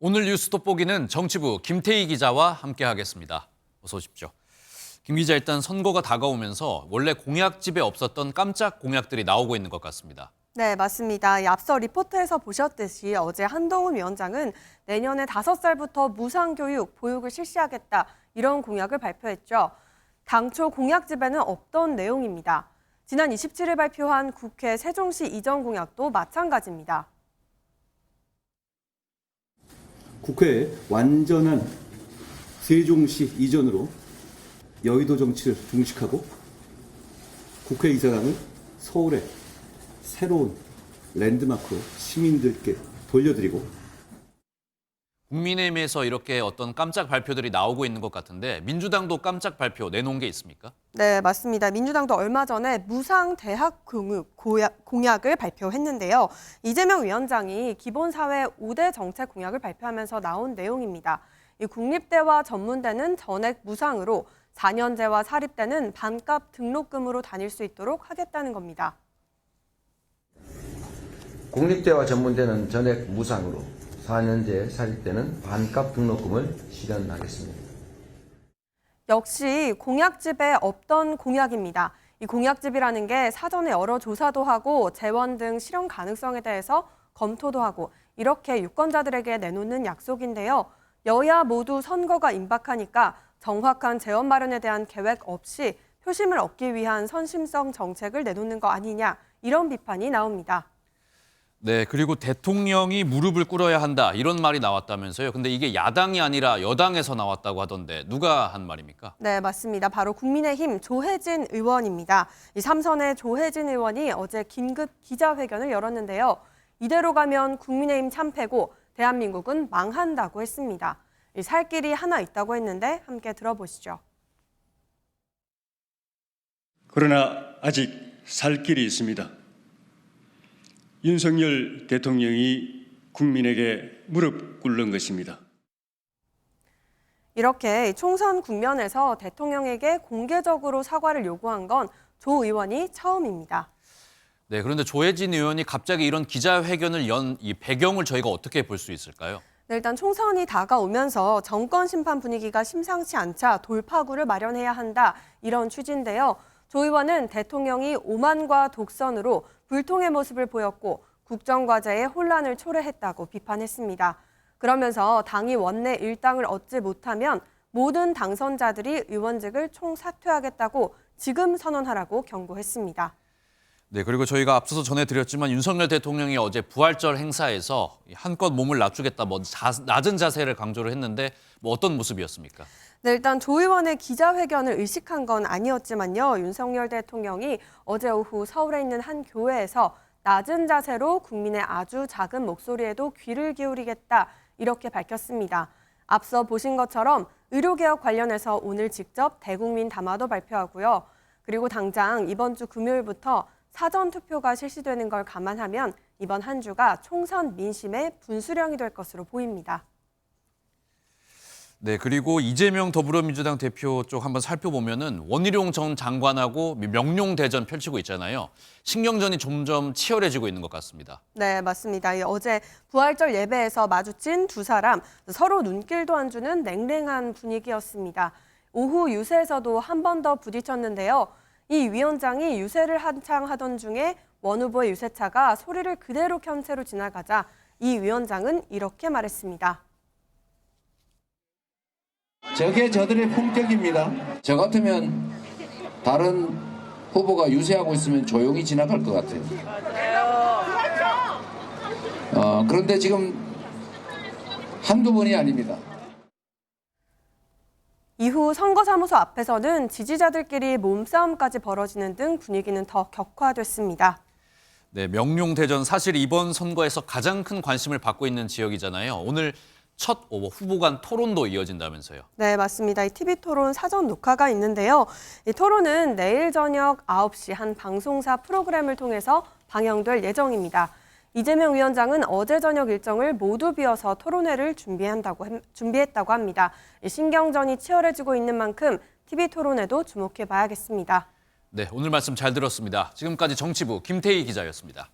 오늘 뉴스 돋보기는 정치부 김태희 기자와 함께하겠습니다. 어서 오십시오. 김 기자, 일단 선거가 다가오면서 원래 공약집에 없었던 깜짝 공약들이 나오고 있는 것 같습니다. 네, 맞습니다. 앞서 리포트에서 보셨듯이 어제 한동훈 위원장은 내년에 5살부터 무상교육, 보육을 실시하겠다, 이런 공약을 발표했죠. 당초 공약집에는 없던 내용입니다. 지난 27일 발표한 국회 세종시 이전 공약도 마찬가지입니다. 국회에 완전한 세종시 이전으로 여의도 정치를 종식하고 국회의사당을 서울의 새로운 랜드마크로 시민들께 돌려드리고. 국민의힘에서 이렇게 어떤 깜짝 발표들이 나오고 있는 것 같은데 민주당도 깜짝 발표 내놓은 게 있습니까? 네, 맞습니다. 민주당도 얼마 전에 무상 대학 공약을 발표했는데요. 이재명 위원장이 기본사회 5대 정책 공약을 발표하면서 나온 내용입니다. 이 국립대와 전문대는 전액 무상으로 4년제와 사립대는 반값 등록금으로 다닐 수 있도록 하겠다는 겁니다. 국립대와 전문대는 전액 무상으로 4년제 사립대는 반값 등록금을 실현하겠습니다. 역시 공약집에 없던 공약입니다. 이 공약집이라는 게 사전에 여러 조사도 하고 재원 등 실현 가능성에 대해서 검토도 하고 이렇게 유권자들에게 내놓는 약속인데요. 여야 모두 선거가 임박하니까 정확한 재원 마련에 대한 계획 없이 표심을 얻기 위한 선심성 정책을 내놓는 거 아니냐, 이런 비판이 나옵니다. 네, 그리고 대통령이 무릎을 꿇어야 한다, 이런 말이 나왔다면서요. 근데 이게 야당이 아니라 여당에서 나왔다고 하던데 누가 한 말입니까? 네, 맞습니다. 바로 국민의힘 조혜진 의원입니다. 이 삼선의 조혜진 의원이 어제 긴급 기자회견을 열었는데요. 이대로 가면 국민의힘 참패고 대한민국은 망한다고 했습니다. 살 길이 하나 있다고 했는데 함께 들어보시죠. 그러나 아직 살 길이 있습니다. 윤석열 대통령이 국민에게 무릎 꿇는 것입니다. 이렇게 총선 국면에서 대통령에게 공개적으로 사과를 요구한 건 조 의원이 처음입니다. 네, 그런데 조혜진 의원이 갑자기 이런 기자회견을 연 이 배경을 저희가 어떻게 볼 수 있을까요? 네, 일단 총선이 다가오면서 정권 심판 분위기가 심상치 않자 돌파구를 마련해야 한다, 이런 취지인데요. 조 의원은 대통령이 오만과 독선으로 불통의 모습을 보였고 국정과제에 혼란을 초래했다고 비판했습니다. 그러면서 당이 원내 일당을 얻지 못하면 모든 당선자들이 의원직을 총사퇴하겠다고 지금 선언하라고 경고했습니다. 네, 그리고 저희가 앞서서 전해드렸지만 윤석열 대통령이 어제 부활절 행사에서 한껏 몸을 낮추겠다, 낮은 자세를 강조를 했는데 어떤 모습이었습니까? 네, 일단 조 의원의 기자회견을 의식한 건 아니었지만요. 윤석열 대통령이 어제 오후 서울에 있는 한 교회에서 낮은 자세로 국민의 아주 작은 목소리에도 귀를 기울이겠다, 이렇게 밝혔습니다. 앞서 보신 것처럼 의료개혁 관련해서 오늘 직접 대국민 담화도 발표하고요. 그리고 당장 이번 주 금요일부터 사전투표가 실시되는 걸 감안하면 이번 한 주가 총선 민심의 분수령이 될 것으로 보입니다. 네, 그리고 이재명 더불어민주당 대표 쪽 한번 살펴보면은 원희룡 전 장관하고 명룡대전 펼치고 있잖아요. 신경전이 점점 치열해지고 있는 것 같습니다. 네, 맞습니다. 어제 부활절 예배에서 마주친 두 사람, 서로 눈길도 안 주는 냉랭한 분위기였습니다. 오후 유세에서도 한 번 더 부딪혔는데요. 이 위원장이 유세를 한창 하던 중에 원 후보의 유세차가 소리를 그대로 켠 채로 지나가자 이 위원장은 이렇게 말했습니다. 저게 저들의 품격입니다. 저 같으면 다른 후보가 유세하고 있으면 조용히 지나갈 것 같아요. 그런데 지금 한두 번이 아닙니다. 이후 선거사무소 앞에서는 지지자들끼리 몸싸움까지 벌어지는 등 분위기는 더 격화됐습니다. 네, 명룡대전 사실 이번 선거에서 가장 큰 관심을 받고 있는 지역이잖아요. 오늘 첫 후보 간 토론도 이어진다면서요. 네, 맞습니다. 이 TV토론 사전 녹화가 있는데요. 이 토론은 내일 저녁 9시 한 방송사 프로그램을 통해서 방영될 예정입니다. 이재명 위원장은 어제 저녁 일정을 모두 비워서 토론회를 준비했다고 합니다. 신경전이 치열해지고 있는 만큼 TV토론에도 주목해 봐야겠습니다. 네, 오늘 말씀 잘 들었습니다. 지금까지 정치부 김태희 기자였습니다.